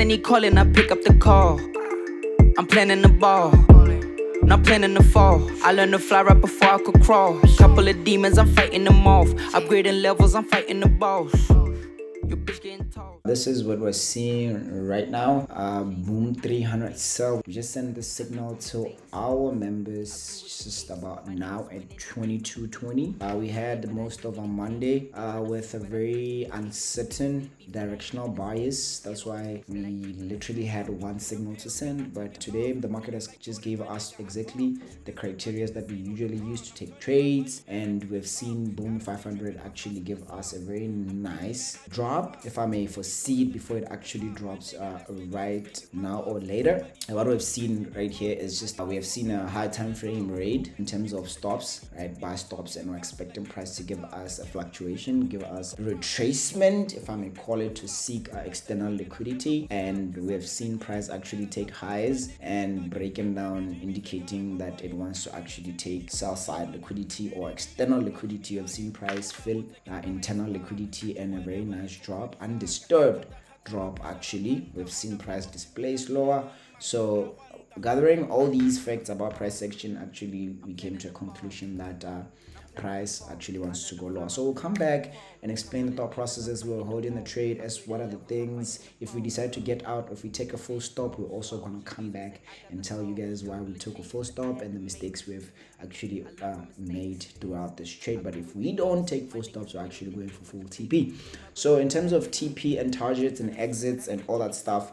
then he calling, I pick up the call. I'm planning the ball, not planning to fall. I learned to fly right before I could crawl. Couple of demons, I'm fighting them off. Upgrading levels, I'm fighting the boss. Your bitch getting tall. This is what we're seeing right now. Boom 300 sell. We just sent the signal to our members just about now at 22:20. We had most of our Monday with a very uncertain directional bias. That's why we literally had one signal to send. But today the market has just gave us exactly the criteria that we usually use to take trades, and we've seen Boom 500 actually give us a very nice drop, if I may foresee it before it actually drops right now or later. And what we've seen right here is just we have seen a high time frame raid in terms of stops, right, buy stops, and we're expecting price to give us a fluctuation, give us retracement, if I may call it, to seek external liquidity. And we have seen price actually take highs and breaking down, indicating that it wants to actually take sell side liquidity or external liquidity. You have seen price fill internal liquidity and a very nice drop, undisturbed drop. Actually, we've seen price displace lower. So gathering all these facts about price action, actually we came to a conclusion that price actually wants to go lower. So we'll come back and explain the thought process as we're holding the trade, as what are the things, if we decide to get out, if we take a full stop, we're also going to come back and tell you guys why we took a full stop and the mistakes we've actually made throughout this trade. But if we don't take full stops, we're actually going for full TP. So in terms of TP and targets and exits and all that stuff,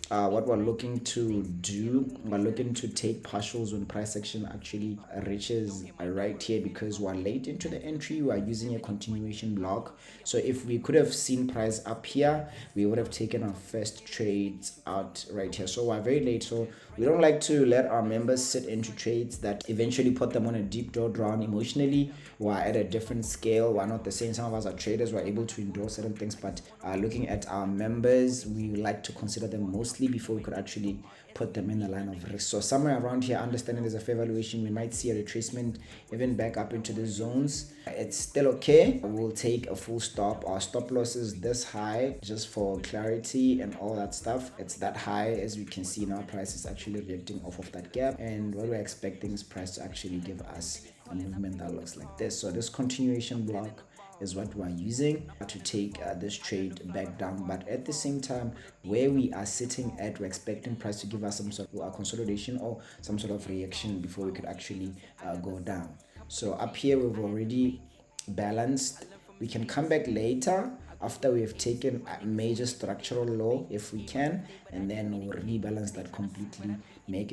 what we're looking to do, we're looking to take partials when price action actually reaches right here, because we're late into the entry. We are using a continuation block. So if we could have seen price up here, we would have taken our first trades out right here. So we're very late, so we don't like to let our members sit into trades that eventually put them on a deep drawdown emotionally. We're at a different scale. We're not the same. Some of us are traders, we're able to endure certain things, but looking at our members, we like to consider them mostly before we could actually put them in the line of risk. So somewhere around here, understanding there's a fair valuation, we might see a retracement even back up into the zones. It's still okay. We'll take a full stop. Our stop loss is this high, just for clarity and all that stuff. It's that high. As we can see now, price is actually reacting off of that gap, and what we're expecting is price to actually give us a movement that looks like this. So this continuation block is what we are using to take this trade back down. But at the same time, where we are sitting at, we're expecting price to give us some sort of consolidation or some sort of reaction before we could actually go down. So up here we've already balanced. We can come back later after we have taken a major structural low if we can, and then we'll rebalance that completely,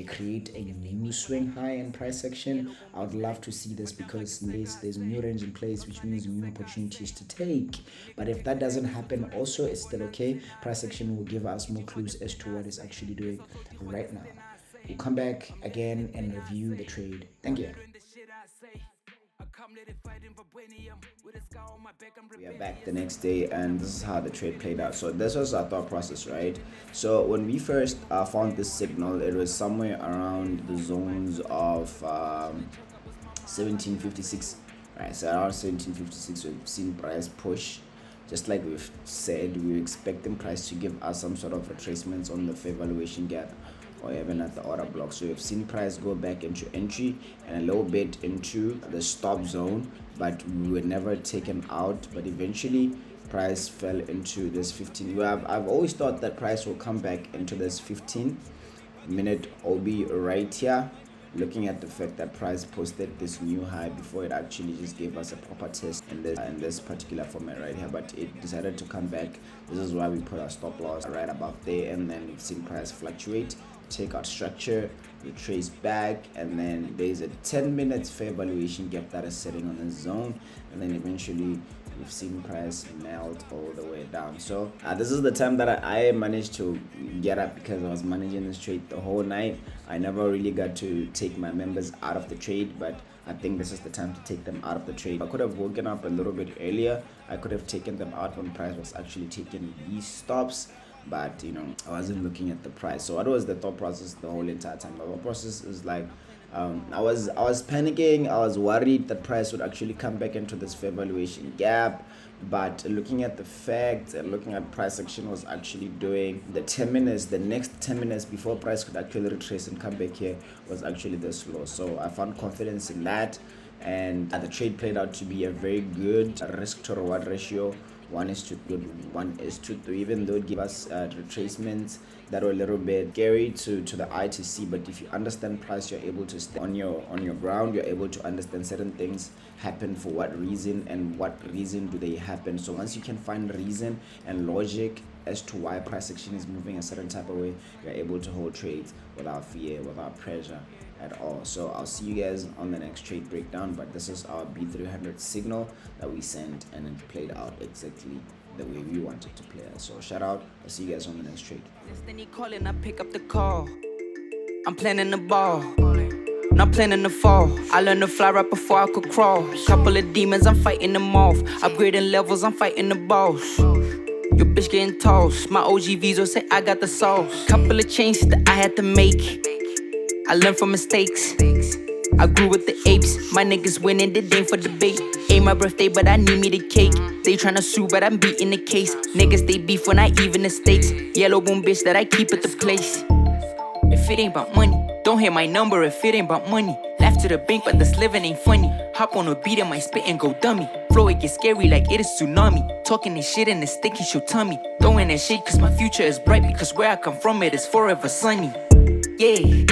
create a new swing high in price action. I would love to see this, because there's a new range in place, which means new opportunities to take. But if that doesn't happen also, it's still okay. Price action will give us more clues as to what it's actually doing right now. We'll come back again and review the trade. Thank you. We are back the next day, and this is how the trade played out. So this was our thought process, right? So when we first found this signal, it was somewhere around the zones of 1756, right? So around 1756, we've seen price push. Just like we've said, we were expecting price to give us some sort of retracements on the fair valuation gap, or even at the order block. So we've seen price go back into entry and a little bit into the stop zone, but we were never taken out. But eventually price fell into this 15. I've always thought that price will come back into this 15-minute OB right here, looking at the fact that price posted this new high before it actually just gave us a proper test in this particular format right here. But it decided to come back. This is why we put our stop loss right above there, and then we've seen price fluctuate, take out structure, retrace back, and then there's a 10 minutes fair valuation gap that is sitting on the zone, and then eventually we've seen price melt all the way down. So this is the time that I managed to get up, because I was managing this trade the whole night. I never really got to take my members out of the trade, but I think this is the time to take them out of the trade. I could have woken up a little bit earlier. I could have taken them out when price was actually taking these stops, but I wasn't looking at the price. So what was the thought process the whole entire time? The thought process is like, I was panicking. I was worried that price would actually come back into this fair valuation gap. But looking at the facts and looking at price action was actually doing the 10 minutes, the next 10 minutes before price could actually retrace and come back here was actually this low. So I found confidence in that, and the trade played out to be a very good risk to reward ratio. 1:3, even though it gave us retracements that were a little bit scary to the eye to see. But if you understand price, you're able to stay on your ground. You're able to understand certain things happen for what reason and what reason do they happen. So once you can find reason and logic as to why price action is moving a certain type of way, you're able to hold trades without fear, without pressure at all. So I'll see you guys on the next trade breakdown, but this is our B300 signal that we sent, and it played out exactly the way we wanted to play it. So shout out, I'll see you guys on the next trade. Then he calling, I pick up the call. I'm planning the ball, not planning to fall. I learned to fly right before I could crawl. Couple of demons, I'm fighting them off. Upgrading levels, I'm fighting the boss. Your bitch getting tossed. My OG Visa say I got the sauce. Couple of changes that I had to make. I learned from mistakes. I grew with the apes. My niggas winning, they ain't for debate. Ain't my birthday, but I need me the cake. They tryna sue, but I'm beating the case. Niggas, they beef when I even the stakes. Yellow boom bitch that I keep at the place. If it ain't about money, don't hit my number if it ain't about money. Laugh to the bank, but this living ain't funny. Hop on a beat and my spit and go dummy. Flow, it gets scary like it is tsunami. Talking this shit and it's sticking your tummy. Throwing that shit cause my future is bright. Because where I come from, it is forever sunny. Yeah.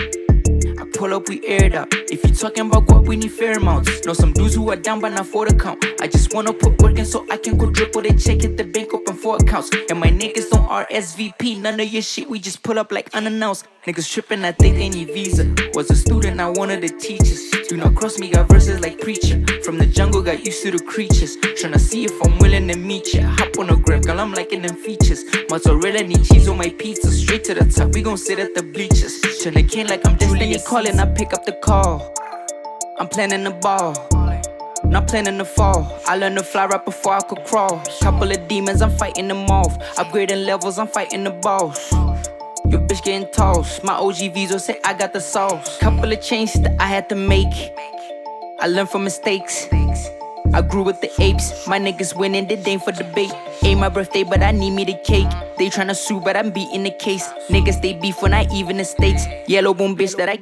Pull up, we aired out. If you talking about what, we need fair amounts. Know some dudes who are down but not for the count. I just wanna put work in so I can go triple the check, hit the bank open 4 accounts. And my niggas don't RSVP, none of your shit, we just pull up like unannounced. Niggas tripping, I think they need visa. Was a student, I one of the teachers. Do not cross me, got verses like preacher. From the jungle, got used to the creatures. Tryna see if I'm willing to meet ya. Hop on a grab, girl, I'm liking them features. Mozzarella, need cheese on my pizza. Straight to the top, we gon' sit at the bleachers. Tryna king like I'm Julius calling, I pick up the call. I'm planning the ball, not planning to fall. I learned to fly right before I could crawl. Couple of demons, I'm fighting them off. Upgrading levels, I'm fighting the boss. Your bitch getting tossed. My OG Visa say I got the sauce. Couple of changes that I had to make. I learned from mistakes. I grew with the apes. My niggas winning, they ain't for debate. Ain't my birthday, but I need me the cake. They tryna sue, but I'm beating the case. Niggas, they beef when I even the stakes. Yellow boom bitch that I